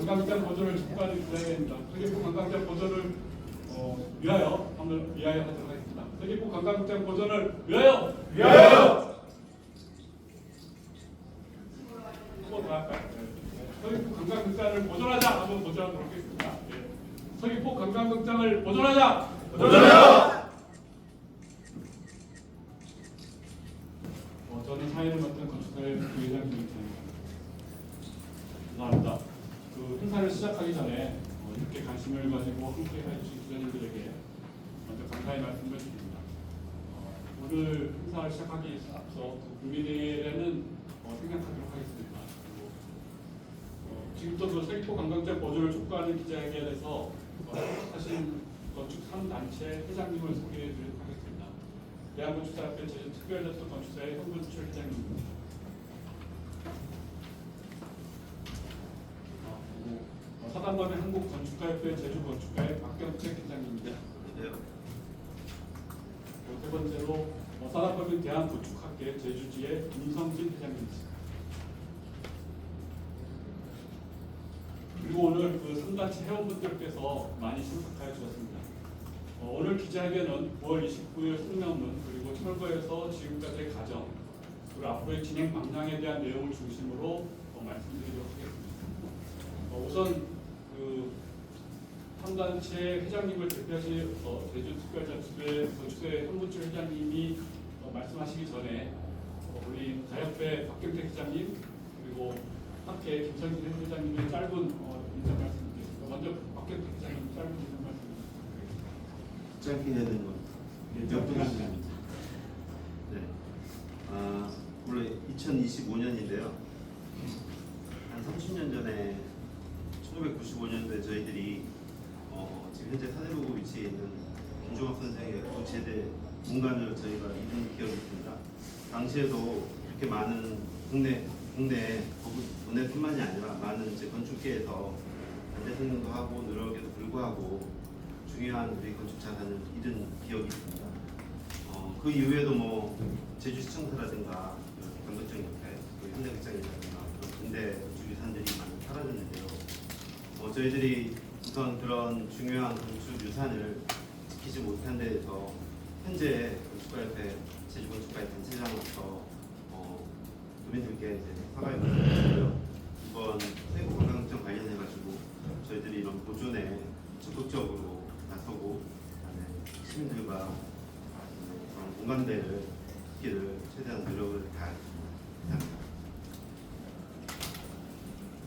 관광객 보존을 촉구하는 기자회견입니다. 서귀포 관광객 보존을 위하여 한번 위하여 하도록 하겠습니다. 서귀포 관광객 보존을 위하여. 위하여. 또 더 할까요? 서귀포 관광극장을 보존하자 한번 보존하도록 하겠습니다. 서귀포 관광극장을 보존하자. 보존하자. 저는 사회를 맡은 건축사회 부회장 김일태입니다. 감사합니다. 그 행사를 시작하기 전에 이렇게 관심을 가지고 함께 해주신 기자님들에게 먼저 감사의 말씀을 드립니다. 오늘 행사를 시작하기 앞서 국민의례는 생략하도록 하겠습니다. 지금부터 그 서귀포 관광객 보존을 촉구하는 기자회견에서 참석하신 건축 3단체 회장님을 소개해 드리도록 하겠습니다. 대한건축사협회 제주특별자치 건축사의 현근출 회장님입니다. 사단법인 한국건축가협회 제주건축가의 박경택 회장님입니다. 세 번째로 사단법인 대한건축학계 제주지의 임성진 회장님입니다. 그리고 오늘 그 3단체 회원분들께서 많이 참석하여 주셨습니다. 오늘 기자회견은 9월 29일 성명문 그리고 철거에서 지금까지의 과정 그리고 앞으로의 진행 방향에 대한 내용을 중심으로 말씀드리도록 하겠습니다. 우선 그 3단체 회장님을 대표하신 제주특별자치회 건축사회 현근출 회장님이 말씀하시기 전에 우리 가협회 박경택 회장님 그리고 학회 김성진 회장님의 짧은 인사 말씀드리겠습니다. 먼저 박경택 회장님 짧은 인사 말씀드리겠습니다. 짧게 해야 되는 건 몇분입니다. 네. 원래 2025년인데요. 한 30년 전에 1995년도에 저희들이 지금 현재 사대로구 위치에 있는 김종학 선생의 제대 공간을 저희가 이룬 기억이 있습니다. 당시에도 이렇게 많은 국내뿐만이 아니라 많은 이제 건축계에서 반대 성명도 하고 노력에도 불구하고 중요한 우리 건축 자산을 잃은 기억이 있습니다. 그 이후에도 뭐 제주시청사라든가 강북청 옆에 현대극장이라든가 군대 건축 유산들이 많이 사라졌는데요. 저희들이 우선 그런 중요한 건축 유산을 지키지 못한 데에서 현재 건축가협회 제주건축가의 단체장으로서 도민들께 이제 사과의 말씀을 드리고요. 이번 서귀포 관광극장 관련해가지고 저희들이 이런 보존에 적극적으로 나서고 시민들과 그런 공감대를 갖기를 최대한 노력을 다하겠습니다.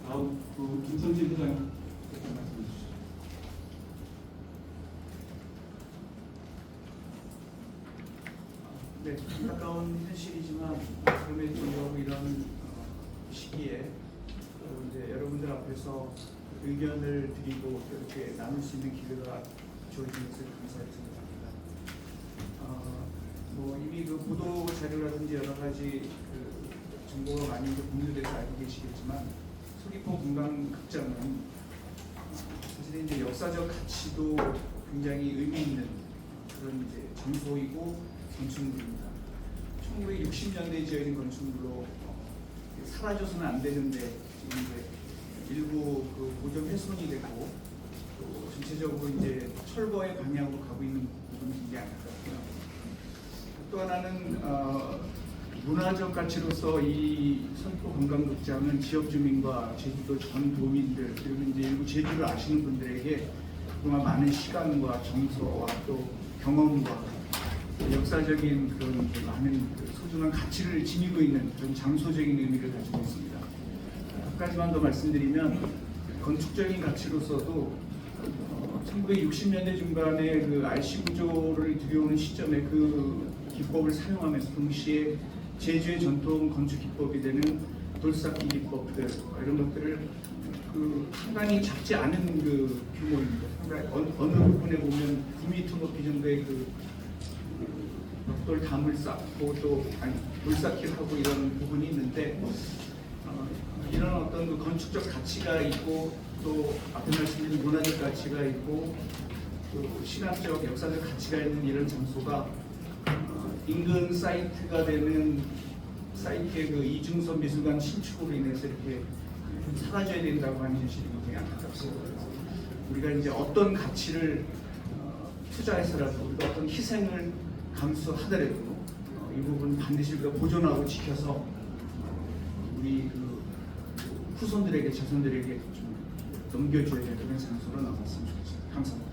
다음 김성진 회장 말씀해 주시죠. 네, 안타까운 현실이지만 그럼에도 불구하고 이런 시기에 이제 여러분들 앞에서 의견을 드리고 이렇게 나눌 수 있는 기회가 주어진 것을 감사히 생각합니다. 뭐 이미 그 보도 자료라든지 여러 가지 그 정보가 많이 공유돼서 알고 계시겠지만 서귀포 관광극장은 사실 이제 역사적 가치도 굉장히 의미 있는 그런 이제 장소이고 건축물입니다. 1960년대에 지어진 건축물로 사라져서는 안 되는데 지금 이제 일부 그 보존 훼손이 되고 또 전체적으로 이제 철거의 방향으로 가고 있는 부분이 굉장히 안타깝고요. 또 하나는 문화적 가치로서 이 서귀포 관광극장은 지역 주민과 제주도 전 도민들 그리고 이제 일부 제주를 아시는 분들에게 그동안 많은 시간과 정서와 또 경험과 역사적인 그런 많은 소중한 가치를 지니고 있는 그런 장소적인 의미를 가지고 있습니다. 한 가지만 더 말씀드리면 건축적인 가치로서도 1960년대 중반에 그 RC 구조를 들여오는 시점에 그 기법을 사용하면서 동시에 제주의 전통 건축 기법이 되는 돌쌓기 기법들 이런 것들을 그 상당히 작지 않은 그 규모입니다. 상당히 어느 부분에 보면 9m 높이 정도의 그 벽돌 담을 쌓고 또 돌쌓기를 하고 이런 부분이 있는데 이런 어떤 그 건축적 가치가 있고 또 앞에 말씀드린 문화적 가치가 있고 또 신학적 역사적 가치가 있는 이런 장소가 인근 사이트가 되는 사이트의 그 이중선 미술관 신축으로 인해서 이렇게 좀 사라져야 된다고 하는 현실이 굉장히 안타깝습니다. 우리가 이제 어떤 가치를 투자해서라도 우리가 어떤 희생을 감수하더라도 이 부분 반드시 우리가 보존하고 지켜서 우리 그 후손들에게 자손들에게 좀 넘겨줘야 될 그런 장소로 나왔으면 좋겠습니다. 감사합니다.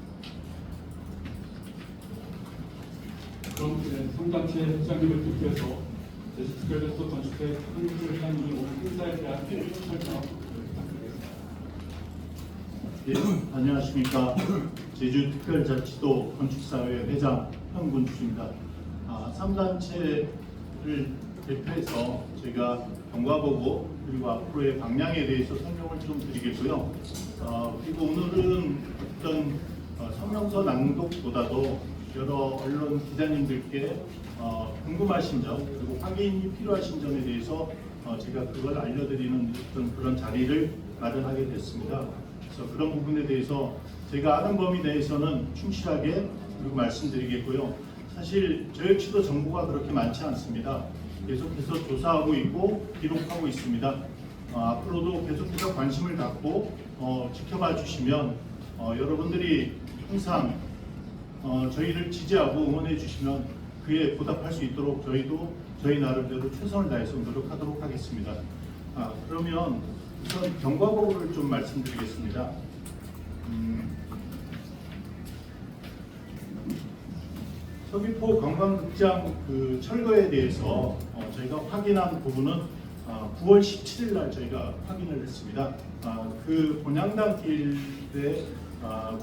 그럼 성단체 회장님을 대표해서 제주특별자치도 건축회 한국주 회장님이 오늘 행사에 대한 설명 부탁드리겠습니다. 예, 안녕하십니까. 제주특별자치도 건축사회 회장 현군주입니다. 3단체를 대표해서 저희가 경과보고 그리고 앞으로의 방향에 대해서 설명을 좀 드리겠고요. 그리고 오늘은 어떤 성명서 낭독보다도 여러 언론 기자님들께 궁금하신 점 그리고 확인이 필요하신 점에 대해서 제가 그걸 알려드리는 어떤 그런 자리를 마련하게 됐습니다. 그래서 그런 부분에 대해서 제가 아는 범위 내에서는 충실하게 그리고 말씀드리겠고요. 사실 저 역시도 정보가 그렇게 많지 않습니다. 계속해서 조사하고 있고 기록하고 있습니다. 앞으로도 계속해서 관심을 갖고 지켜봐 주시면 여러분들이 항상 저희를 지지하고 응원해 주시면 그에 보답할 수 있도록 저희도 저희 나름대로 최선을 다해서 노력하도록 하겠습니다. 그러면 우선 경과보고를 좀 말씀드리겠습니다. 서귀포 관광극장 그 철거에 대해서 저희가 확인한 부분은 9월 17일 날 저희가 확인을 했습니다. 그 본향단길에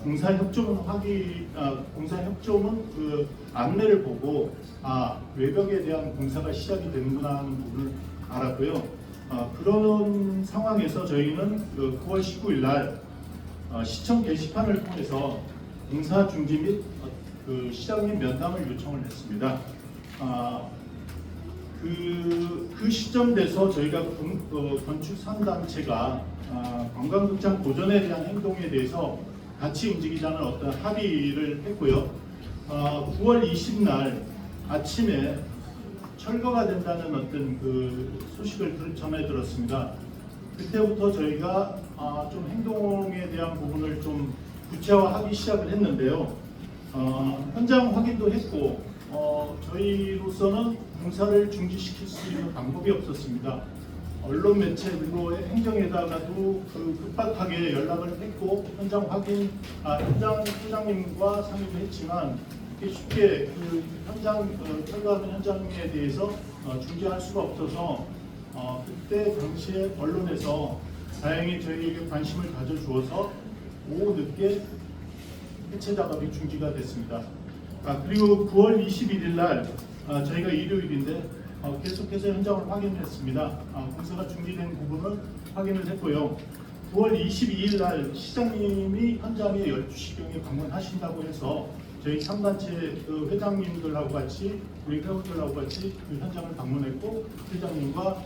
공사협조문 공사협조문 그 안내를 보고 외벽에 대한 공사가 시작이 되는구나 하는 부분을 알았고요. 그런 상황에서 저희는 그 9월 19일 날 시청 게시판을 통해서 공사 중지 및 그 시장님 면담을 요청을 했습니다. 그 시점 돼서 저희가 건축 3단체가 관광극장 보존에 대한 행동에 대해서 같이 움직이자는 어떤 합의를 했고요. 9월 20일 날 아침에 철거가 된다는 어떤 그 소식을 전해 들었습니다. 그때부터 저희가 좀 행동에 대한 부분을 좀 구체화하기 시작을 했는데요. 현장 확인도 했고 저희로서는 공사를 중지시킬 수 있는 방법이 없었습니다. 언론 매체 그리고 행정에다가도 그 급박하게 연락을 했고 현장 확인 현장 소장님과 상의도 했지만 쉽게 그 현장 철거하는 현장에 대해서 중지할 수가 없어서 그때 당시에 언론에서 다행히 저희에게 관심을 가져주어서 오후 늦게 해체 작업이 중지가 됐습니다. 그리고 9월 21일 날 저희가 일요일인데 계속해서 현장을 확인했습니다. 공사가 중지된 부분을 확인을 했고요. 9월 22일 날 시장님이 현장에 12시경에 방문하신다고 해서 저희 3단체 그 회장님들하고 같이 우리 회원들하고 같이 그 현장을 방문했고 회장님과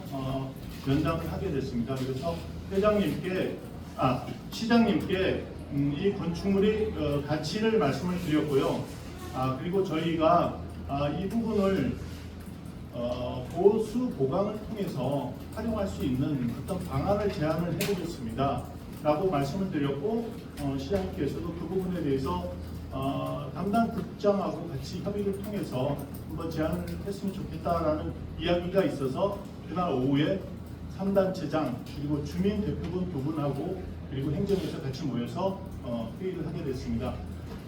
면담을 하게 됐습니다. 그래서 시장님께 이 건축물의 가치를 말씀을 드렸고요. 그리고 저희가 이 부분을 보수 보강을 통해서 활용할 수 있는 어떤 방안을 제안을 해보겠습니다. 라고 말씀을 드렸고 시장님께서도 그 부분에 대해서 담당 국장하고 같이 협의를 통해서 한번 제안을 했으면 좋겠다라는 이야기가 있어서 그날 오후에 3단체장 그리고 주민 대표분 두 분하고 그리고 행정에서 같이 모여서 회의를 하게 됐습니다.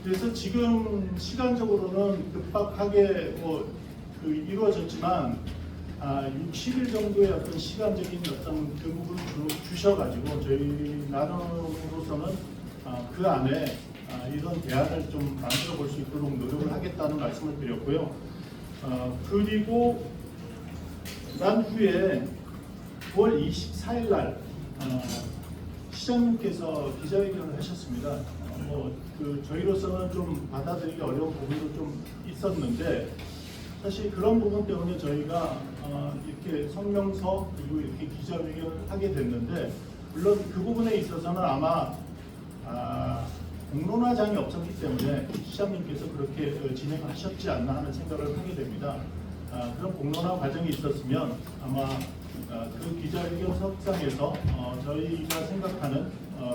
그래서 지금 시간적으로는 급박하게 이루어졌지만 60일 정도의 어떤 시간적인 어떤 그 부분을 주셔가지고 저희 나름으로서는 그 안에 이런 대안을 좀 만들어 볼 수 있도록 노력을 하겠다는 말씀을 드렸고요. 그리고 난 후에 9월 24일 날 시장님께서 기자회견을 하셨습니다. 저희로서는 좀 받아들이기 어려운 부분도 좀 있었는데 사실 그런 부분 때문에 저희가 이렇게 성명서 그리고 이렇게 기자회견을 하게 됐는데 물론 그 부분에 있어서는 아마 공론화장이 없었기 때문에 시장님께서 그렇게 진행을 하셨지 않나 하는 생각을 하게 됩니다. 그런 공론화 과정이 있었으면 아마 그 기자회견 석상에서 저희가 생각하는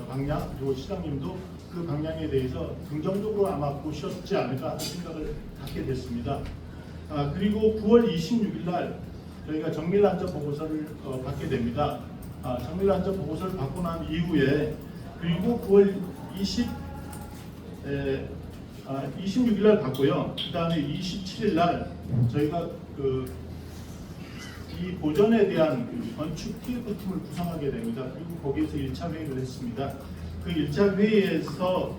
방향, 그리고 시장님도 그 방향에 대해서 긍정적으로 아마 보셨지 않을까 하는 생각을 갖게 됐습니다. 그리고 9월 26일 날 저희가 정밀 안전 보고서를 받게 됩니다. 정밀 안전 보고서를 받고 난 이후에 그리고 9월 26일 날 받고요. 그 다음에 27일 날 저희가 이 보전에 대한 건축 TF팀을 구성하게 됩니다. 그리고 거기에서 1차 회의를 했습니다. 그 1차 회의에서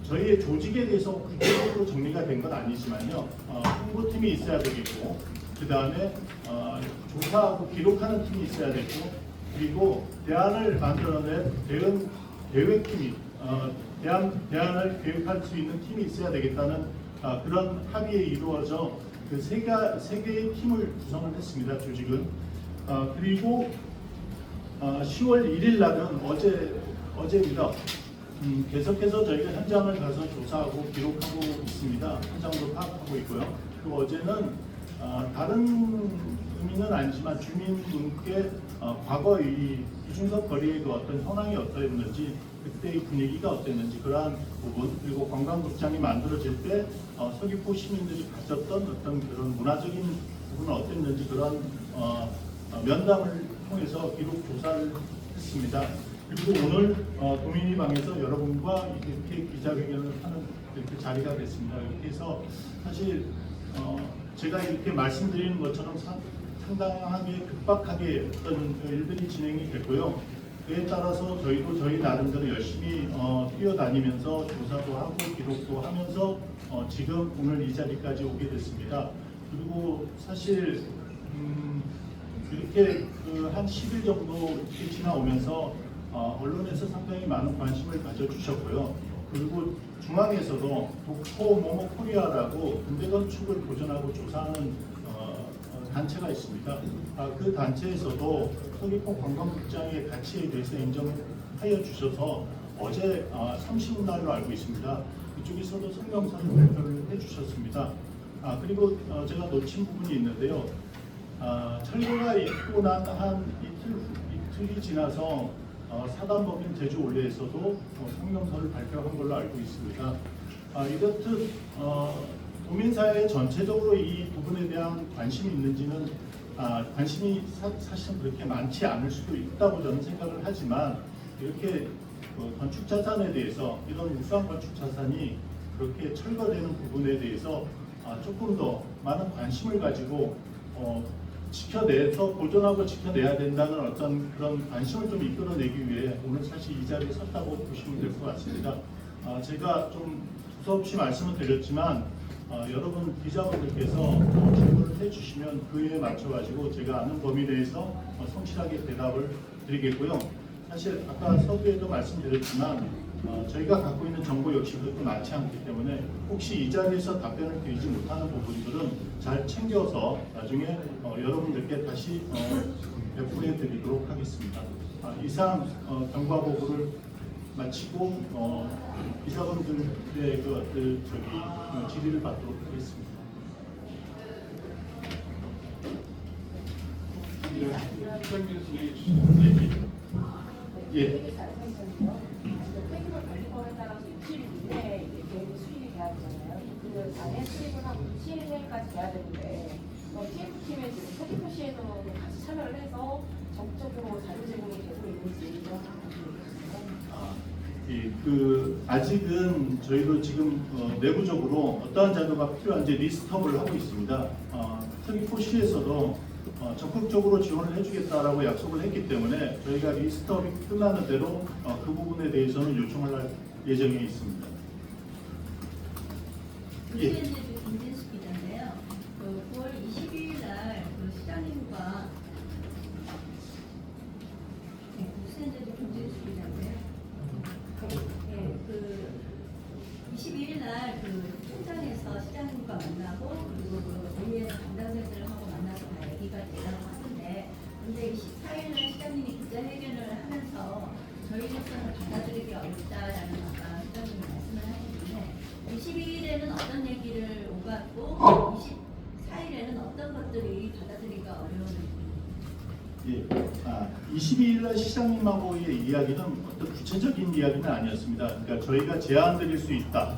저희의 조직에 대해서 구체적으로 정리가 된 건 아니지만요. 홍보팀이 있어야 되겠고, 그 다음에 조사하고 기록하는 팀이 있어야 되고, 그리고 대안을 만들어낼 계획팀이 대안을 계획할 수 있는 팀이 있어야 되겠다는 그런 합의에 이루어져 그 세 개의 팀을 구성을 했습니다. 조직은. 그리고 10월 1일 날은 어제입니다. 계속해서 저희가 현장을 가서 조사하고 기록하고 있습니다. 현장으로 파악하고 있고요. 그리고 어제는 다른 의미는 아니지만 주민분께 과거 이 이중섭 거리의 그 어떤 현황이 어떠했는지, 그때의 분위기가 어땠는지 그러한 부분, 그리고 관광극장이 만들어질 때 서귀포 시민들이 가졌던 어떤 그런 문화적인 부분은 어땠는지 그런 면담을 통해서 기록 조사를 했습니다. 그리고 오늘 도민이방에서 여러분과 이렇게 기자회견을 하는 이렇게 자리가 됐습니다. 이렇게 해서 사실 제가 이렇게 말씀드리는 것처럼 상당하게 급박하게 어떤 일들이 진행이 됐고요. 그에 따라서 저희도 저희 나름대로 열심히 뛰어다니면서 조사도 하고 기록도 하면서 지금 오늘 이 자리까지 오게 됐습니다. 그리고 사실 이렇게 한 10일 정도 이렇게 지나오면서 언론에서 상당히 많은 관심을 가져주셨고요. 그리고 중앙에서도 독포 모모 코리아라고 근대 건축을 보존하고 조사하는 단체가 있습니다. 그 단체에서도 서귀포 관광극장의 가치에 대해서 인정하여 주셔서 어제 30날로 알고 있습니다. 이쪽에서도 성명서를 발표를 해주셨습니다. 그리고 제가 놓친 부분이 있는데요. 철거가 있고 난 한 이틀이 지나서 사단법인 제주올레에서도 성명서를 발표한 걸로 알고 있습니다. 이렇듯 도민사회 전체적으로 이 부분에 대한 관심이 있는지는 관심이 사실은 그렇게 많지 않을 수도 있다고 저는 생각을 하지만, 이렇게 건축 자산에 대해서 이런 우수한 건축 자산이 그렇게 철거되는 부분에 대해서 조금 더 많은 관심을 가지고 지켜내서 보존하고 지켜내야 된다는 어떤 그런 관심을 좀 이끌어내기 위해 오늘 사실 이 자리에 섰다고 보시면 될 것 같습니다. 제가 좀 두서없이 말씀을 드렸지만 여러분 기자분들께서 질문을 해주시면 그에 맞춰가지고 제가 아는 범위 내에서 성실하게 대답을 드리겠고요. 사실 아까 서두에도 말씀드렸지만 저희가 갖고 있는 정보 역시 그렇게 많지 않기 때문에 혹시 이 자리에서 답변을 드리지 못하는 부분들은 잘 챙겨서 나중에 여러분들께 다시 배포해 드리도록 하겠습니다. 이상 경과 보고를 마치고 기자분들의 질의를 받도록 하겠습니다. 시장님 진행해 주시죠. 예. 폐기물 따라서 입질 이내에 계획 수립이 돼야 되잖아요. 그 안에 수립을 하고 시행까지 돼야 되는데 TF팀에 지금 서귀포시에서 같이 참여를 해서 적극적으로 자료 제공이 되고 있는지 이런 아직은 저희도 지금 내부적으로 어떠한 자료가 필요한지 리스트업을 하고 있습니다. 서귀포시에서도 적극적으로 지원을 해주겠다라고 약속을 했기 때문에 저희가 리스트업이 끝나는 대로 그 부분에 대해서는 요청을 할 예정에 있습니다. 예. 김진수 기자인데요. 9월 22일 날 시장님과 무슨제도 김진수 기자인데요. 22일 날 현장에서 시장님과 만나고 그리고 의회에서 담당자들을 하고 만나서 다 얘기가 되라고 하는데, 근데 24일 날 시장님이 기자회견을 하면서 저희로서는 받아들이기 어렵다라는 아까 시장님이 말씀을 하셨는데, 22일에는 어떤 얘기를 오갔고 24일에는 시장님께서는 어떤 것들이 받아들이기가 어려운? 예, 22일 날 시장님하고의 이야기는 어떤 구체적인 이야기는 아니었습니다. 그러니까 저희가 제안 드릴 수 있다.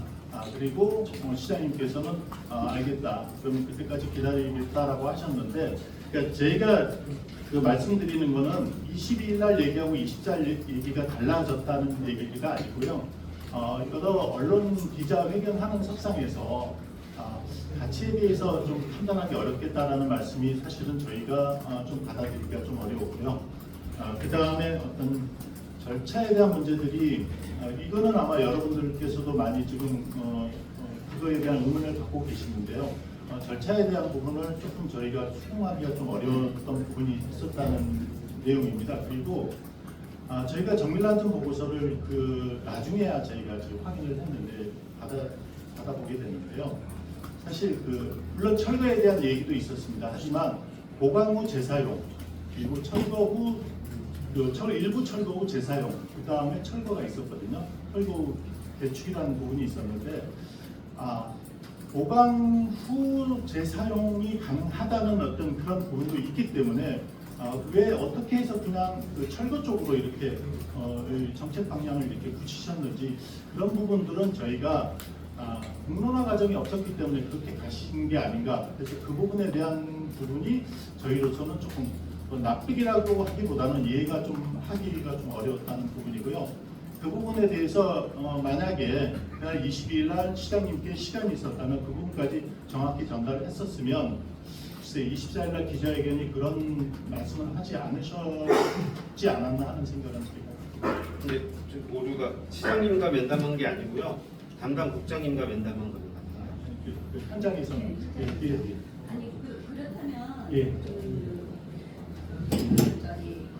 그리고 시장님께서는 알겠다. 그러면 그때까지 기다리겠다라고 하셨는데, 그러니까 저희가 그 말씀드리는 거는 22일 날 얘기하고 24일 얘기가 달라졌다는 얘기가 아니고요. 이거도 언론 기자회견하는 석상에서 가치에 대해서 좀 판단하기 어렵겠다라는 말씀이 사실은 저희가 좀 받아들이기가 좀 어려웠고요. 그 다음에 어떤 절차에 대한 문제들이 이거는 아마 여러분들께서도 많이 지금 그거에 대한 의문을 갖고 계시는데요. 절차에 대한 부분을 조금 저희가 수긍하기가 좀 어려웠던 부분이 있었다는 내용입니다. 그리고 저희가 정밀란전 보고서를 그 나중에야 저희가 지금 확인을 했는데 받아보게 됐는데요. 사실 물론 철거에 대한 얘기도 있었습니다. 하지만 보강 후 재사용, 그리고 철거 후 일부 철거 후 재사용, 그 다음에 철거가 있었거든요. 철거 후 대축이라는 부분이 있었는데 보강 후 재사용이 가능하다는 어떤 그런 부분도 있기 때문에 왜 어떻게 해서 그냥 그 철거 쪽으로 이렇게 정책 방향을 이렇게 붙이셨는지 그런 부분들은 저희가 공론화 과정이 없었기 때문에 그렇게 가신 게 아닌가. 그래서 그 부분에 대한 부분이 저희로서는 조금 납득이라고 하기보다는 이해가 좀 하기가 좀 어려웠다는 부분이고요. 그 부분에 대해서 만약에 그날 22일 날 시장님께 시간이 있었다면 그 부분까지 정확히 전달을 했었으면 글쎄 24일 날 기자회견이 그런 말씀을 하지 않으셨지 않았나 하는 생각은 드립니다. 근데 지금 오류가 시장님과 면담한 게 아니고요. 담당 국장님과 면담한 겁니다. 그 현장에서는 예. 아니 그렇다면 예. 저희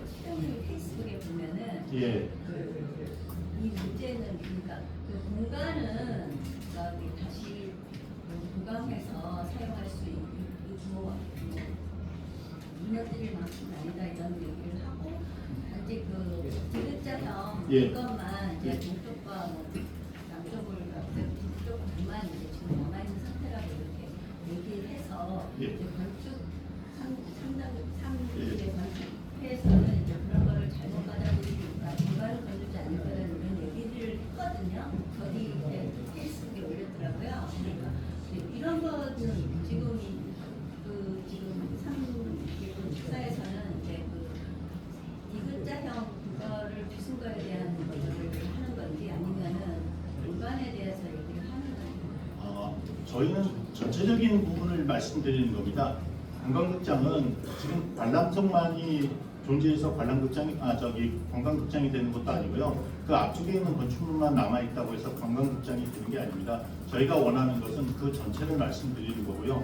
시장님 페이스북에 보면은 예. 이 문제는 그러니까 그 공간은 저기 다시 보강해서 사용할 수 있고 무너뜨릴 만큼 아니다 이런 얘기를 하고 단지 그 디귿자형 예. 그것만 이제 동쪽과 뭐 남쪽을 북쪽만 이제 지금 남아 있는 상태라고 이렇게 얘기를 해서 예. 이제 건축 상당 예. 이제 건축해서는 이제 그런 거를 잘못 받아들이니까 공간을 건드지 않을 거라는 이런 얘기를 했거든요. 거기 이제 페이스북에 올렸더라고요. 그러니까 이런 거는 지금 지금 상계사에서는 이제 디귿자형 그거를 부순 거에 대한 거를 하는 건지 아니면은 공간에 대해서 얘기를 하는 건지. 저희는 전체적인 부분을 말씀드리는 겁니다. 관광극장은 지금 관람석만이 존재해서 관광극장이 되는 것도 아니고요. 그 앞쪽에 있는 건축물만 남아 있다고 해서 관광극장이 되는 게 아닙니다. 저희가 원하는 것은 그 전체를 말씀드리는 거고요.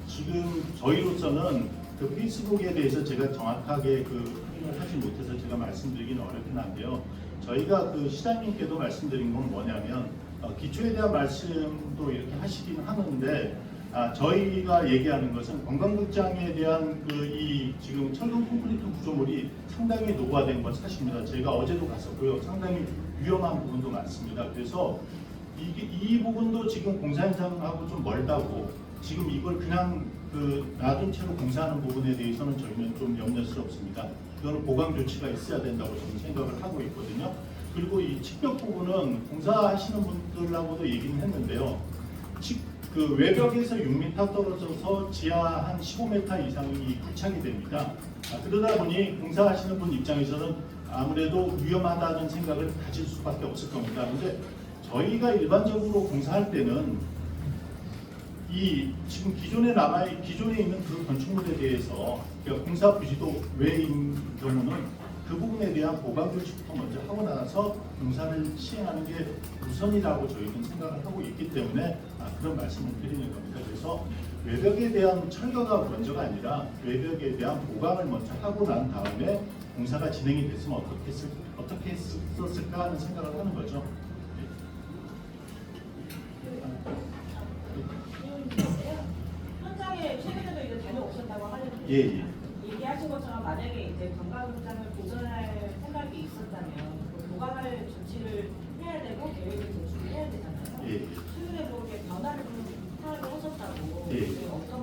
지금 저희로서는 그 페이스북에 대해서 제가 정확하게 확인을 하지 못해서 제가 말씀드리기는 어렵긴 한데요. 저희가 시장님께도 말씀드린 건 뭐냐면 기초에 대한 말씀도 이렇게 하시긴 하는데 저희가 얘기하는 것은 관광극장에 대한 이 지금 철근 콘크리트 구조물이 상당히 노후화된 건 사실입니다. 제가 어제도 갔었고요. 상당히 위험한 부분도 많습니다. 그래서 이 부분도 지금 공사 현장하고 좀 멀다고 지금 이걸 그냥 놔둔 채로 공사하는 부분에 대해서는 저희는 좀 염려스럽습니다. 이거는 보강 조치가 있어야 된다고 저는 생각을 하고 있거든요. 그리고 이 측벽 부분은 공사하시는 분들하고도 얘기는 했는데요. 외벽에서 6m 떨어져서 지하 한 15m 이상이 부착이 됩니다. 그러다 보니 공사하시는 분 입장에서는 아무래도 위험하다는 생각을 가질 수밖에 없을 겁니다. 그런데 저희가 일반적으로 공사할 때는 지금 기존에 있는 그 건축물에 대해서 그러니까 공사 부지도 외인 경우는 그 부분에 대한 보강 조치부터 먼저 하고 나서 공사를 시행하는 게 우선이라고 저희는 생각을 하고 있기 때문에 그런 말씀을 드리는 겁니다. 그래서 외벽에 대한 철거가 먼저가 아니라 외벽에 대한 보강을 먼저 하고 난 다음에 공사가 진행이 됐으면 어떻게 했었을까 하는 생각을 하는 거죠. 현장에 최근에도 이제 다녀오셨다고 하는데 예. 얘기하신 것처럼 만약에 이제 관광극장을 보존할 생각이 있었다면 그 보강할 조치를 해야 되고 계획을 제출해야 되잖아요. 예. 최근에 그렇게 변화를 좀 하셨다고 예. 어떤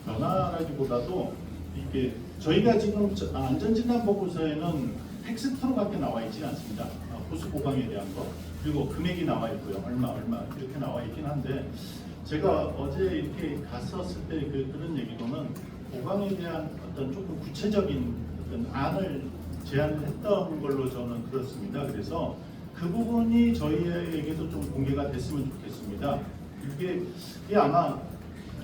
변화라기보다도 이게 저희가 지금 안전진단 보고서에는 텍스트로밖에 나와 있지 않습니다. 보수 보강에 대한 거 그리고 금액이 나와 있고요. 얼마 이렇게 나와 있긴 한데 제가 어제 이렇게 갔었을 때 그런 얘기로는 보강에 대한 어떤 조금 구체적인 어떤 안을 제안을 했던 걸로 저는 들었습니다. 그래서 그 부분이 저희에게도 좀 공개가 됐으면 좋겠습니다. 이게 아마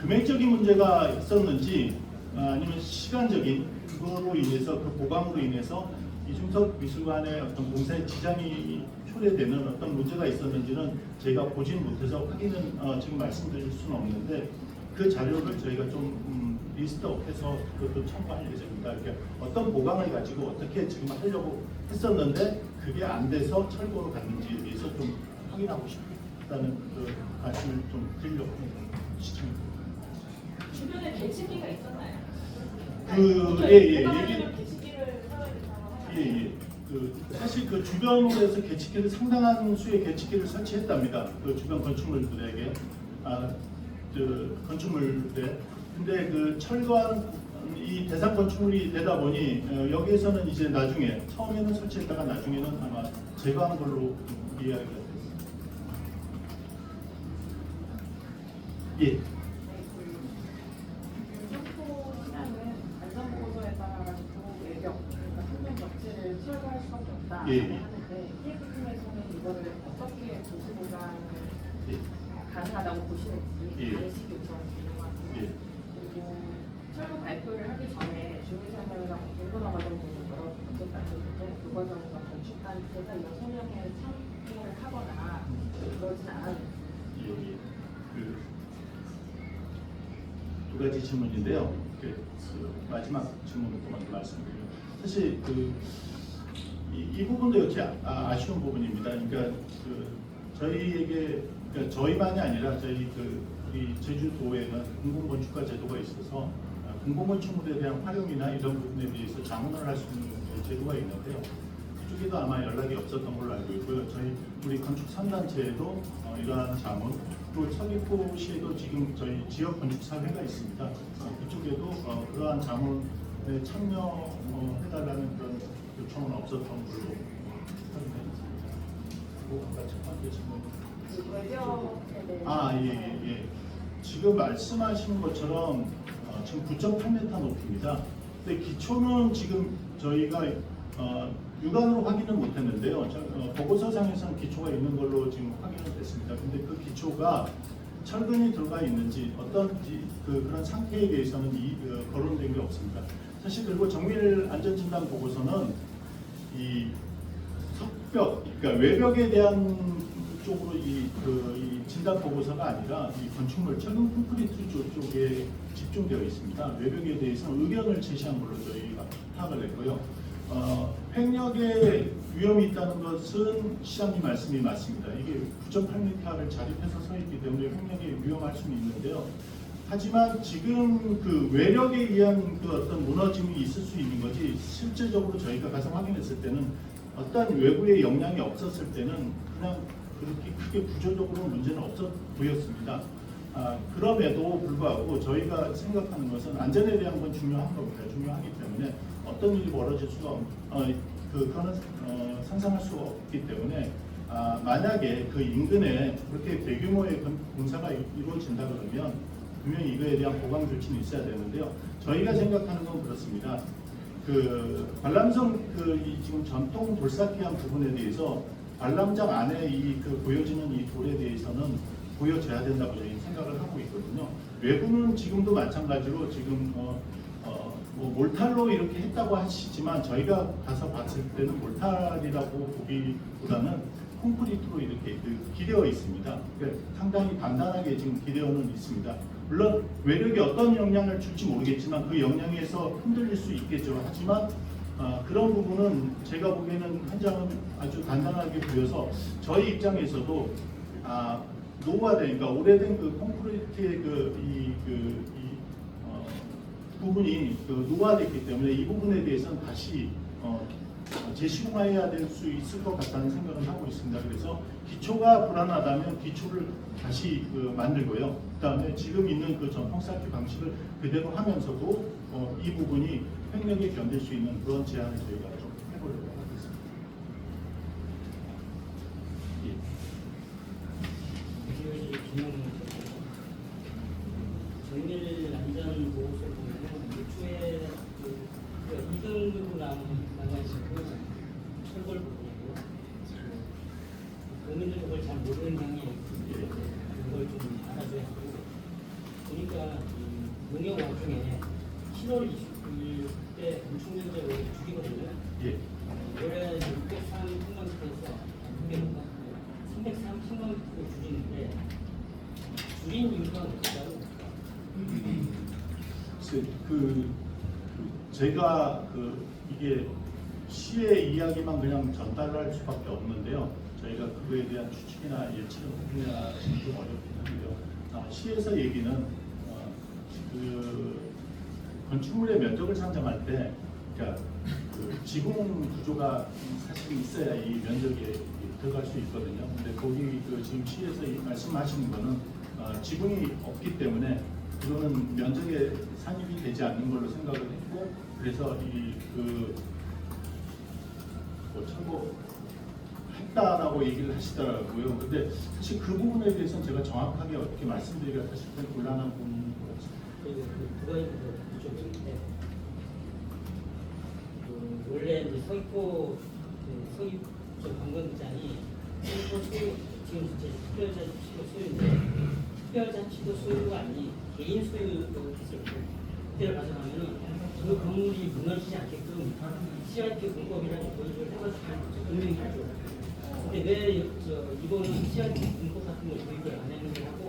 금액적인 문제가 있었는지 아니면 시간적인 그거로 인해서 그 보강으로 인해서 이중섭 미술관의 어떤 공사에 지장이 초래되는 어떤 문제가 있었는지는 제가 보진 못해서 확인은 지금 말씀드릴 수는 없는데 그 자료를 저희가 좀 리스트업해서 그것도 첨부할 예정입니다. 이렇게 어떤 보강을 가지고 어떻게 지금 하려고 했었는데 그게 안 돼서 철거로 갔는지에 대해서 좀 확인하고 싶다는 그 말씀을 좀 드리려고 하는 시점입니다. 주변에 개치기가 있었나요? 얘기 개치기를 예. 사실 그 주변에서 개치기를 상당한 수의 개치기를 설치했답니다. 그 주변 건축물들에게 건축물에. 근데 그 철거한 이 대상 건축물이 되다 보니 여기에서는 이제 나중에 처음에는 설치했다가 나중에는 아마 제거한 걸로 이야기가 됐습니다. 예. 성포 시장은 안전보고서에 따라가지고 외벽, 그러니까 평면 벽지를 철거할 수밖에 없다 예. 하는데 TF팀에서는 이거를 어떻게 보수보강을 가능하다고 보시는지 예. 안식 요청 드리고요. 예. 그리고 철거 발표를 하기 전에 주민설명이나 공론화 과정 등을 여러 번째 따졌는데 그 과정에서 건축단체가 이런 설명에 참여를 하거나 그러진 않았는지. 두 가지 질문인데요. 마지막 질문부터 먼저 말씀드리면 사실 이 부분도 역시 아쉬운 부분입니다. 그러니까 저희에게 그러니까 저희만이 아니라 저희 우리 제주도에는 공공건축가 제도가 있어서 공공건축물에 대한 활용이나 이런 부분에 대해서 자문을 할 수 있는 제도가 있는데요. 그쪽에도 아마 연락이 없었던 걸로 알고 있고요. 우리 건축 3단체에도 이러한 자문, 그리고 서귀포시에도 지금 저희 지역 건축사회가 있습니다. 그쪽에도 그러한 자문에 참여해달라는 그런 요청은 없었던 걸로 확인해 있습니다. 그리고 아까 첫 번째 질문. 외벽에 대해서 예. 지금 말씀하신 것처럼 지금 9.8m 높이입니다. 근데 기초는 지금 저희가 육안으로 확인은 못했는데요. 보고서상에서는 기초가 있는 걸로 지금 확인은 됐습니다. 근데 그 기초가 철근이 들어가 있는지 어떤지 그런 상태에 대해서는 거론된 게 없습니다. 사실 그리고 정밀 안전진단 보고서는 이 석벽, 그러니까 외벽에 대한 쪽으로 이 진단 보고서가 아니라 이 건축물 철근 콘크리트 쪽에 집중되어 있습니다. 외벽에 대해서는 의견을 제시한 걸로 저희가 파악을 했고요. 횡력에 위험이 있다는 것은 시장님 말씀이 맞습니다. 이게 9.8m를 자립해서 서 있기 때문에 횡력에 위험할 수는 있는데요. 하지만 지금 그 외력에 의한 그 어떤 무너짐이 있을 수 있는 거지 실제적으로 저희가 가서 확인했을 때는 어떤 외부의 영향이 없었을 때는 그냥 그렇게 크게 구조적으로 문제는 없어 보였습니다. 그럼에도 불구하고 저희가 생각하는 것은 안전에 대한 건 중요한 겁니다. 중요하기 때문에 어떤 일이 벌어질 수가 그거는 상상할 수가 없기 때문에 만약에 그 인근에 그렇게 대규모의 공사가 이루어진다 그러면 분명히 이거에 대한 보강 조치는 있어야 되는데요. 저희가 생각하는 건 그렇습니다. 그 관람성 이 지금 전통 돌쌓기한 부분에 대해서 관람장 안에 보여지는 이 돌에 대해서는 보여져야 된다고 저희 생각을 하고 있거든요. 외부는 지금도 마찬가지로 지금 뭐 몰탈로 이렇게 했다고 하시지만 저희가 가서 봤을 때는 몰탈이라고 보기보다는 콘크리트로 이렇게 기대어 있습니다. 그러니까 상당히 단단하게 지금 기대어는 있습니다. 물론 외력이 어떤 영향을 줄지 모르겠지만 그 영향에서 흔들릴 수 있겠죠. 하지만 그런 부분은 제가 보기에는 현장은 아주 단단하게 보여서 저희 입장에서도 노후화된, 그러니까 오래된 그 콘크리트의 부분이 노후화됐기 때문에 이 부분에 대해서는 다시 재시공해야 될 수 있을 것 같다는 생각을 하고 있습니다. 그래서 기초가 불안하다면 기초를 다시 만들고요. 그다음에 지금 있는 그 전통 쌓기 방식을 그대로 하면서도 이 부분이 횡령에 견딜 수 있는 그런 제안을 저희가 좀 해보려고 하겠습니다. 정밀 안전 보호소 보면은 애초에 이등급으로 나가 있고 철걸 부분이고 국민들 그걸 잘 모르는 향이 그걸 좀 알아줘야 하고 보니까 농협 와중에 7월 29일 때 건축면적을 줄이거든요. 예. 올해 603평방미터에서 303평방미터로 줄이는데 줄인 이유가 뭘까요? 제가 이게 시의 이야기만 그냥 전달할 수밖에 없는데요. 저희가 그거에 대한 추측이나 예측은 하기가 좀 어렵긴 한데요. 시에서 얘기는 그 건축물의 면적을 산정할 때, 그러니까 그 지붕 구조가 사실 있어야 이 면적에 들어갈 수 있거든요. 근데 거기 지금 시에서 말씀하시는 거는 지붕이 없기 때문에 그거는 면적에 산입이 되지 않는 걸로 생각을 했고, 그래서 참고했다라고 얘기를 하시더라고요. 근데 사실 그 부분에 대해서는 제가 정확하게 어떻게 말씀드리기가 사실 좀 곤란한 부분인 것 같습니다. 그거에 여쭤보는데 원래 이제 서귀포 관광장이 서귀포 소유 지금 특별자치도 소유인데 특별자치도 소유가 아닌 개인 소유로 했을 때 그때를 가져가면은 그 건물이 무너지지 않게끔 CRP 공법이라는 도입을 해가지고 분명히 하죠. 근데 왜 이거는 CRP 공법 같은 걸 도입을 안 했는지 하고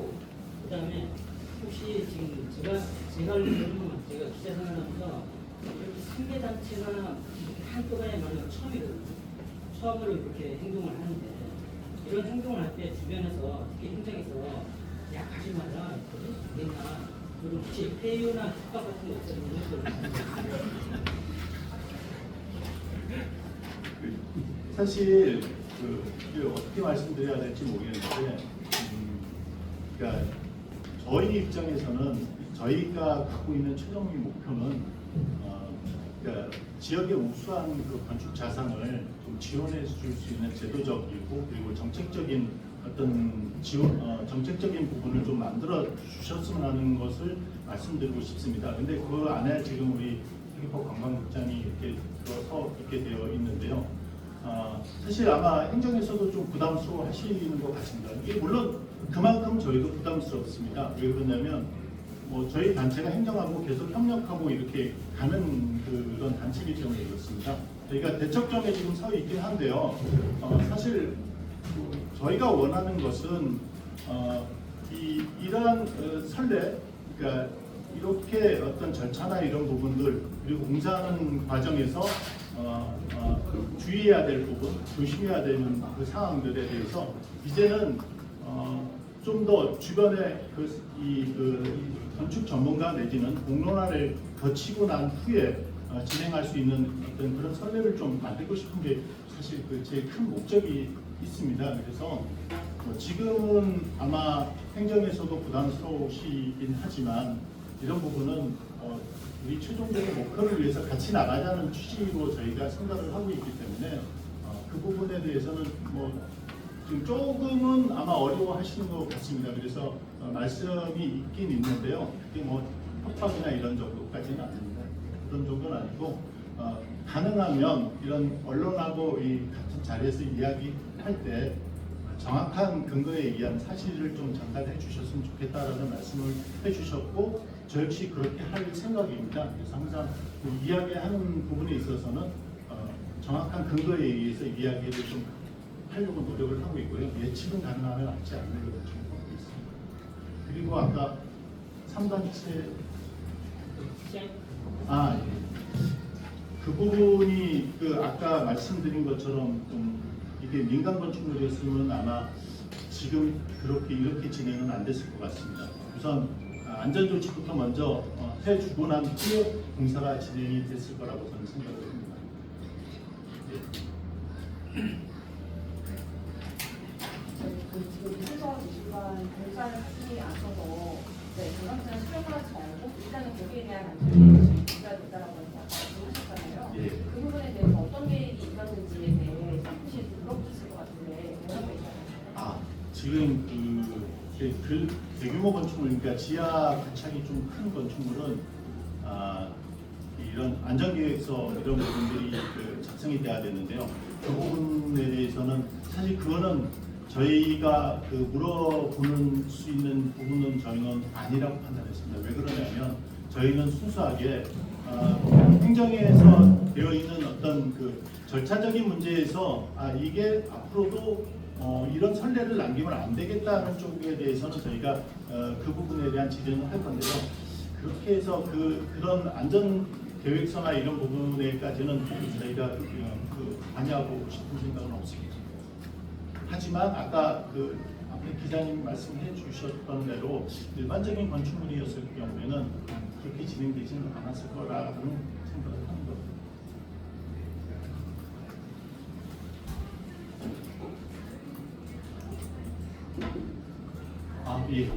그다음에 혹시 지금 제가 알기로는 제가 기자 생활하면서 이렇게 상계 단체가 한꺼번에 만나면 처음이거든요. 처음으로 이렇게 행동을 하는데 이런 행동을 할 때 주변에서 특히 현장에서 야 가지 마라 되겠나 그리고 혹시 폐유나 협박 같은 거 없어요? 사실 이게 어떻게 말씀드려야 될지 모르겠는데, 그러니까 저희 입장에서는 저희가 갖고 있는 최종적인 목표는 그러니까 지역의 우수한 그 건축 자산을 좀 지원해 줄 수 있는 제도적이고 그리고 정책적인 어떤 정책적인 부분을 좀 만들어 주셨으면 하는 것을 말씀드리고 싶습니다. 근데 그 안에 지금 우리 서귀포 관광국장이 이렇게 들어서 있게 되어 있는데요. 사실 아마 행정에서도 좀 부담스러워하시는 것 같습니다. 이게 물론 그만큼 저희도 부담스럽습니다. 왜 그러냐면 저희 단체가 행정하고 계속 협력하고 이렇게 가는 그런 단체이기 때문에 그렇습니다. 저희가 대척점에 지금 서 있긴 한데요. 사실 저희가 원하는 것은 이러한 선례, 그러니까 이렇게 어떤 절차나 이런 부분들 그리고 공사하는 과정에서 주의해야 될 부분, 조심해야 되는 그 상황들에 대해서 이제는 좀 더 주변에 건축 전문가 내지는 공론화를 거치고 난 후에 진행할 수 있는 어떤 그런 선례를 좀 만들고 싶은 게 사실 제일 큰 목적이 있습니다. 그래서 지금은 아마 행정에서도 부담스러우시긴 하지만 이런 부분은 우리 최종적인 목표를 위해서 같이 나가자는 취지로 저희가 생각을 하고 있기 때문에 그 부분에 대해서는 지금 조금은 아마 어려워하시는 것 같습니다. 그래서 말씀이 있긴 있는데요. 그게 협박이나 이런 정도까지는 아닙니다. 그런 정도는 아니고 가능하면 이런 언론하고 이 같은 자리에서 이야기할 때 정확한 근거에 의한 사실을 좀 전달해 주셨으면 좋겠다라는 말씀을 해주셨고 저 역시 그렇게 할 생각입니다. 그래서 항상 이야기하는 부분에 있어서는 정확한 근거에 의해서 이야기를 좀 하려고 노력을 하고 있고요. 예측은 가능하면 하지 않으려고 하고 있습니다. 그리고 아까 3단체 그 부분이 아까 말씀드린 것처럼 좀 이게 민간 건축물이었으면 아마 지금 이렇게 진행은 안 됐을 것 같습니다. 우선 안전조치부터 먼저 해주고 난 후에 공사가 진행이 됐을 거라고 저는 생각을 합니다. 지금 해서 미술관 공사를 하지 않아서 관광지는 수령하지 말고 일단은 거기에 대한 안전이 있어야 된다라고 말씀하셨잖아요. 예. 그 부분에 대해서 어떤 계획이 있었는지에 대해 잠시 물어보실 것 같은데 뭐라고 있나요? 지금 그 대규모 건축물, 그러니까 지하 가착이 좀 큰 건축물은 이런 안전계획서 이런 부분들이 작성이 돼야 되는데요. 그 부분에 대해서는 사실 그거는 저희가 물어보는 수 있는 부분은 저희는 아니라고 판단했습니다. 왜 그러냐면 저희는 순수하게 행정에서 되어 있는 어떤 절차적인 문제에서 이게 앞으로도 이런 선례를 남기면 안 되겠다는 쪽에 대해서는 저희가 그 부분에 대한 지적을 할 건데요. 그렇게 해서 그런 안전 계획서나 이런 부분에까지는 저희가 관여하고 싶은 생각은 없습니다. 하지만 아까 앞에 기자님 말씀해 주셨던 대로 일반적인 건축물이었을 경우에는 그렇게 진행되지는 않았을 거라는 생각을 하는 겁니다. 예.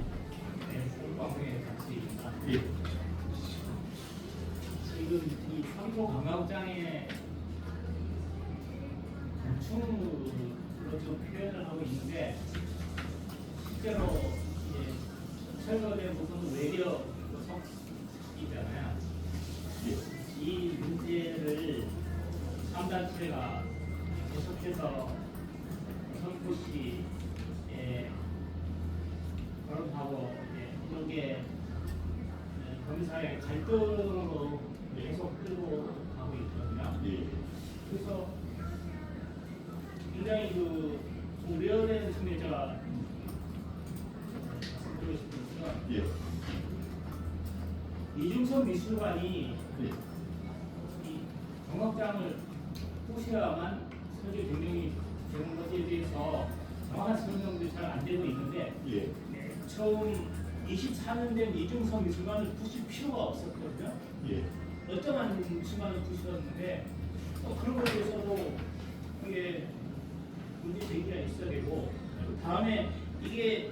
예. 지금 이 삼소 관광장의 건축으로 좀 표현을 하고 있는데 실제로 철거된 부분은 외려 석이잖아요. 이 문제를 3단체가 계속해서 서울시에 거론하고 이런 게 검사의 갈등으로 계속 끌고 가고 있거든요. 그래서 굉장히 우려되는 측면에 제가 말씀드리고 싶은 것은 이중섭 미술관이 이 정각장을 부셔야만 설계 변경이 되는 것에 대해서 정확한 설명도 잘 안 되고 있는데 처음 24년 된 이중섭 미술관을 부실 필요가 없었거든요. 어쩌면 미술관을 부셨는데 그런 것에 대해서도 이게 문제 제기가 있어야 되고 다음에 이게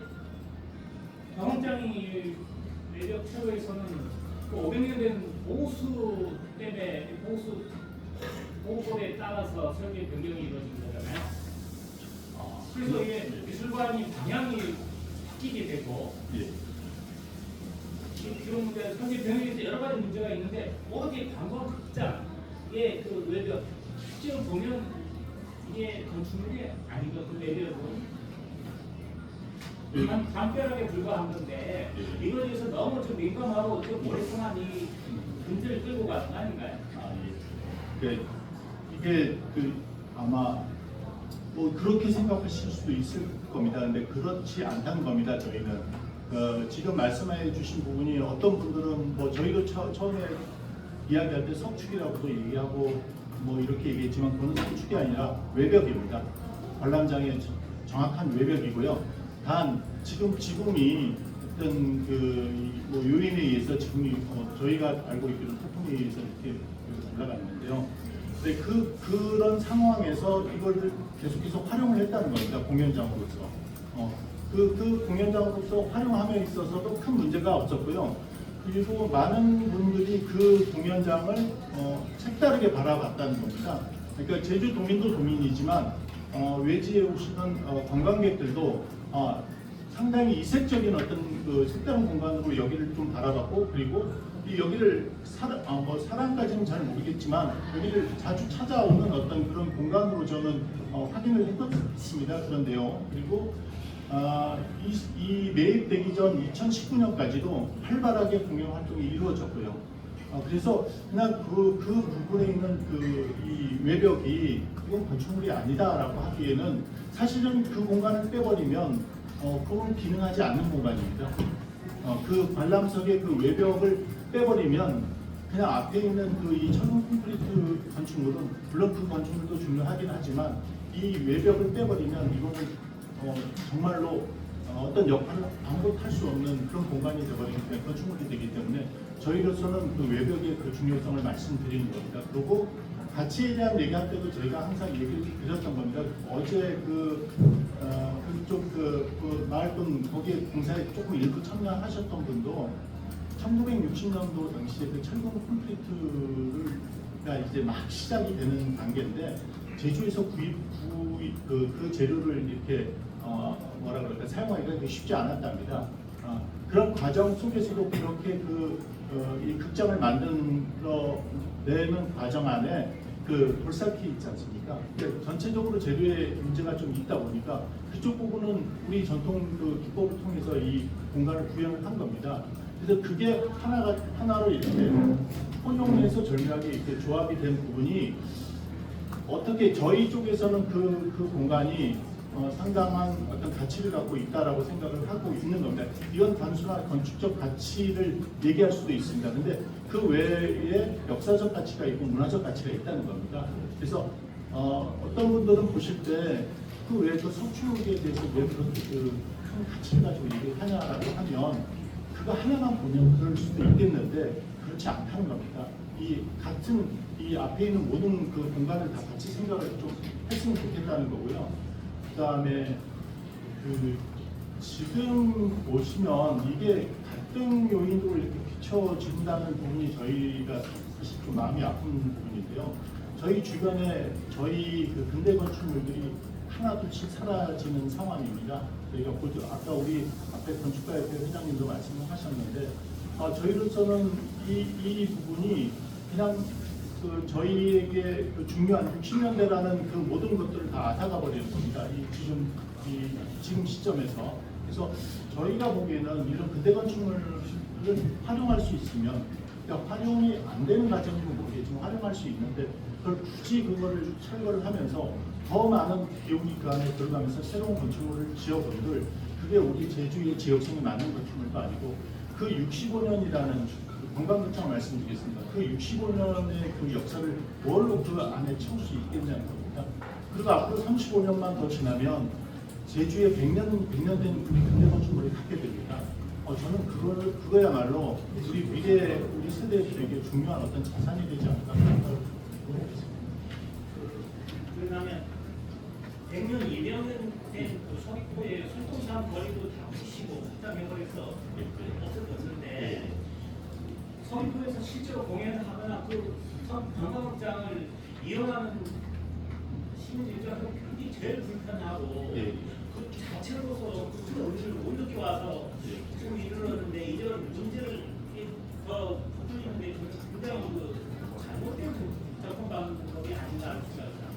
정각장이 매력 최고에서는 500년 된 보수 때문에 보호법에 따라서 설계 변경이 이루어진 거잖아요. 그래서 이게 미술관이 방향이 바뀌게 되고 이런 문제, 설계 변경에서 여러 가지 문제가 있는데 오로지 관광극장의 외벽 실제로 보면 이게 건축물이 아니거든요. 외벽은 담벼락에 불과한 건데 이거에 대해서 너무 좀 민감하고 좀 오랫동안 이 문제를 끌고 가는 거 아닌가요? 이게 아마 그렇게 생각하실 수도 있을 겁니다. 근데 그렇지 않다는 겁니다. 저희는 지금 말씀해 주신 부분이 어떤 분들은 저희도 처음에 이야기할 때 석축이라고도 얘기하고 이렇게 얘기했지만 그건 석축이 아니라 외벽입니다. 관람장의 정확한 외벽이고요. 단 지금 지붕이 어떤 요인에 의해서 지붕이 저희가 알고 있기로는 태풍에 의해서 이렇게 올라갔는데요. 근데 그런 상황에서 이걸 계속해서 활용을 했다는 겁니다. 공연장으로서. 그 공연장으로서 활용함에 있어서도 큰 문제가 없었고요. 그리고 많은 분들이 그 공연장을 색다르게 바라봤다는 겁니다. 그러니까 제주 도민도 도민이지만 외지에 오시는 관광객들도 상당히 이색적인 어떤 색다른 공간으로 여기를 좀 바라봤고, 그리고 여기를 사람까지는 잘 모르겠지만 여기를 자주 찾아오는 어떤 그런 공간으로 저는 확인을 했었습니다. 그런데요. 그리고 이 매입되기 전 2019년까지도 활발하게 공연 활동이 이루어졌고요. 그래서 그냥 그 부분에 있는 이 외벽이 이건 건축물이 아니다라고 하기에는 사실은 그 공간을 빼버리면 그건 기능하지 않는 공간입니다. 그 관람석의 그 외벽을 빼버리면 그냥 앞에 있는 이 철근 콘크리트 건축물은 물론 그 건축물도 중요하긴 하지만 이 외벽을 빼버리면 이거는 정말로 어떤 역할을 아무것도 할 수 없는 그런 공간이 되어버리기 때문에 건축물이 되기 때문에 저희로서는 그 외벽의 그 중요성을 말씀드리는 겁니다. 그리고 가치에 대한 얘기할 때도 저희가 항상 얘기를 드렸던 겁니다. 어제 그쪽 마을분 거기에 공사에 조금 일부 참여하셨던 분도 1960년도 당시에 그 철근 콘크리트가 이제 막 시작이 되는 단계인데 제주에서 그 재료를 이렇게 뭐라 그럴까 사용하기가 쉽지 않았답니다. 그런 과정 속에서도 그렇게 이 극장을 만들어내는 과정 안에 그 돌삭기 있지 않습니까? 전체적으로 재료에 문제가 좀 있다 보니까 그쪽 부분은 우리 전통 그 기법을 통해서 이 공간을 구현을 한 겁니다. 그래서 그게 하나로 이렇게 혼용해서 절묘하게 이렇게 조합이 된 부분이 어떻게 저희 쪽에서는 그 공간이 상당한 어떤 가치를 갖고 있다라고 생각을 하고 있는 겁니다. 이건 단순한 건축적 가치를 얘기할 수도 있습니다. 근데 그 외에 역사적 가치가 있고 문화적 가치가 있다는 겁니다. 그래서 어떤 분들은 보실 때 그 외에 그 서출에 대해서 왜 그렇게 큰 가치를 가지고 얘기를 하냐라고 하면 그거 하나만 보면 그럴 수도 있겠는데 그렇지 않다는 겁니다. 이 앞에 있는 모든 그 공간을 다 같이 생각을 좀 했으면 좋겠다는 거고요. 그다음에 지금 보시면 이게 갈등 요인으로 이렇게 비춰진다는 부분이 저희가 사실 좀 마음이 아픈 부분인데요. 저희 주변에 저희 그 근대 건축물들이 하나둘씩 사라지는 상황입니다. 저희가 아까 우리 앞에 건축가협회 회장님도 말씀하셨는데 저희로서는 이 부분이 그냥 저희에게 중요한 60년대라는 그 모든 것들을 다 앗아가 버리는 겁니다. 지금 시점에서. 그래서 저희가 보기에는 이런 근대 건축물을 활용할 수 있으면, 그러니까 활용이 안 되는 과정이면 모르겠지만 활용할 수 있는데 그걸 굳이 그거를 철거를 하면서 더 많은 비용이 그 안에 들어가면서 새로운 건축물을 지어본들 그게 우리 제주의 지역성에 맞는 건축물도 아니고 그 65년이라는 관광극장 말씀드리겠습니다. 그 65년의 그 역사를 뭘로 그 안에 채울 수 있겠냐는 겁니다. 그리고 앞으로 35년만 더 지나면 제주에 100년 된 우리 근대 건축물이 갖게 됩니다. 저는 그거야말로 우리 미래 우리 세대들에게 중요한 어떤 자산이 되지 않을까 생각을 해보겠습니다. 그러면 100년, 200년 된 서귀포의 술통산 거리도 다 부시고 확장해버려서 없었는데 서귀포에서 실제로 공연을 하거나 그 관광극장을 이용하는 시민 입장에서 굉장히 제일 불편하고 그 자체로서 그 우리를 못 느껴 와서 지금 이르렀는데 이런 문제를 더 부풀리는데 굉장히 잘못된 작품 방법이 아닌가 생각합니다.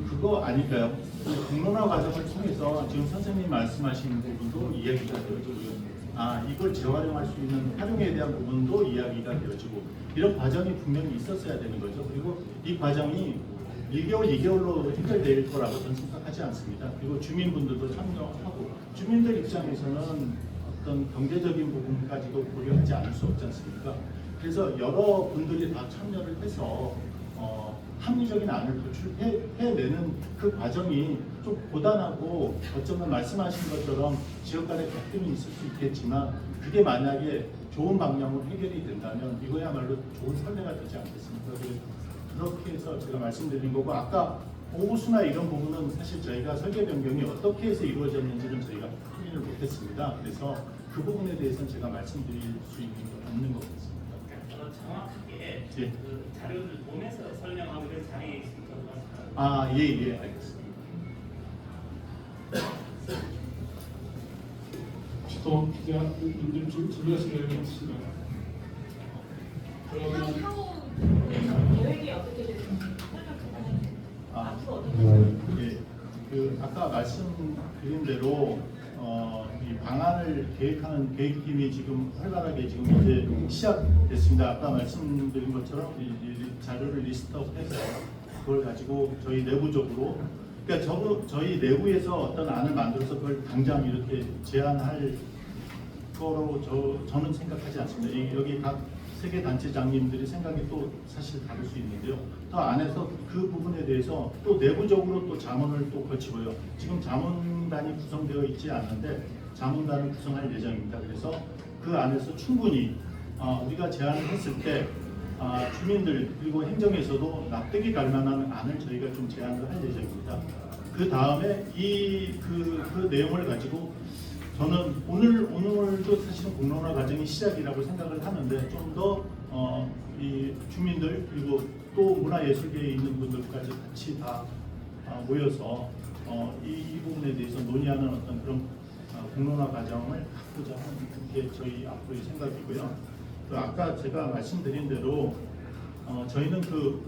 그거 아닐까요? 공론화 과정을 통해서 지금 선생님 말씀하신 부분도 이야기가 되어지고요. 이걸 재활용할 수 있는 활용에 대한 부분도 이야기가 되어지고 이런 과정이 분명히 있었어야 되는 거죠. 그리고 이 과정이 1개월, 2개월로 해결될 거라고 저는 생각하지 않습니다. 그리고 주민분들도 참여하고 주민들 입장에서는 어떤 경제적인 부분까지도 고려하지 않을 수 없지 않습니까? 그래서 여러 분들이 다 참여를 해서 합리적인 안을 도출해내는 그 과정이 좀 고단하고 어쩌면 말씀하신 것처럼 지역 간의 갈등이 있을 수 있겠지만 그게 만약에 좋은 방향으로 해결이 된다면 이거야말로 좋은 선례가 되지 않겠습니까? 그렇게 해서 제가 말씀드린 거고 아까 오수나 이런 부분은 사실 저희가 설계 변경이 어떻게 해서 이루어졌는지는 저희가 확인을 못했습니다. 그래서 그 부분에 대해서는 제가 말씀드릴 수 있는 건 없는 것 같습니다. 정확하게 예. 그 자료를 보면서 설명하고 이런 자리에 있을 것 같습니다. 예, 알겠습니다. 또 기자님들 질문하실 내용이 있으신가요? 그러면 향후 계획이 어떻게 되는지 설명 부탁드립니다. 앞으로 어떻게 아까 말씀드린 대로 이 방안을 계획하는 계획팀이 지금 활발하게 지금 이제 시작됐습니다. 아까 말씀드린 것처럼 이 자료를 리스트업해서 그걸 가지고 저희 내부적으로 그러니까 저희 내부에서 어떤 안을 만들어서 그걸 당장 이렇게 제안할 거로 저는 생각하지 않습니다. 여기 각 세계 단체장님들이 생각이 또 사실 다를 수 있는데요. 또 안에서 그 부분에 대해서 또 내부적으로 또 자문을 또 거치고요. 지금 자문단이 구성되어 있지 않는데 자문단을 구성할 예정입니다. 그래서 그 안에서 충분히 우리가 제안을 했을 때 주민들 그리고 행정에서도 납득이 갈 만한 안을 저희가 좀 제안을 할 예정입니다. 그 다음에 그 내용을 가지고 저는 오늘도 사실은 공론화 과정이 시작이라고 생각을 하는데 좀 더 이 주민들 그리고 또 문화예술계에 있는 분들까지 같이 다 모여서 이 부분에 대해서 논의하는 어떤 그런 공론화 과정을 갖고자 하는 게 저희 앞으로의 생각이고요. 그 아까 제가 말씀드린 대로 저희는 그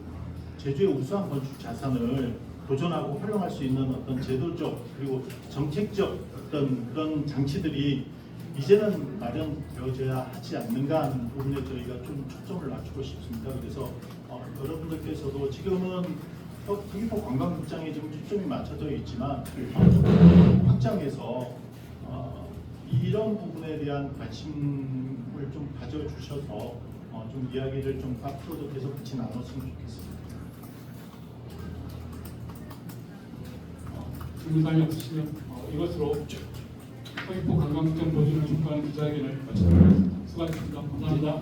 제주의 우수한 건축 자산을 보존하고 활용할 수 있는 어떤 제도적 그리고 정책적 어떤 그런 장치들이 이제는 마련되어져야 하지 않는가 하는 부분에 저희가 좀 초점을 맞추고 싶습니다. 그래서 여러분들께서도 지금은 서귀포 관광극장에 지금 초점이 맞춰져 있지만 확장해서 이런 부분에 대한 관심을 좀 가져주셔서 좀 이야기를 좀 앞으로도 계속 같이 나눴으면 좋겠습니다. 질문사항이 없으시면 이것으로 서귀포 관광극장 보존을 촉구하는 기자회견을 마치도록 하겠습니다. 수고하셨습니다. 감사합니다.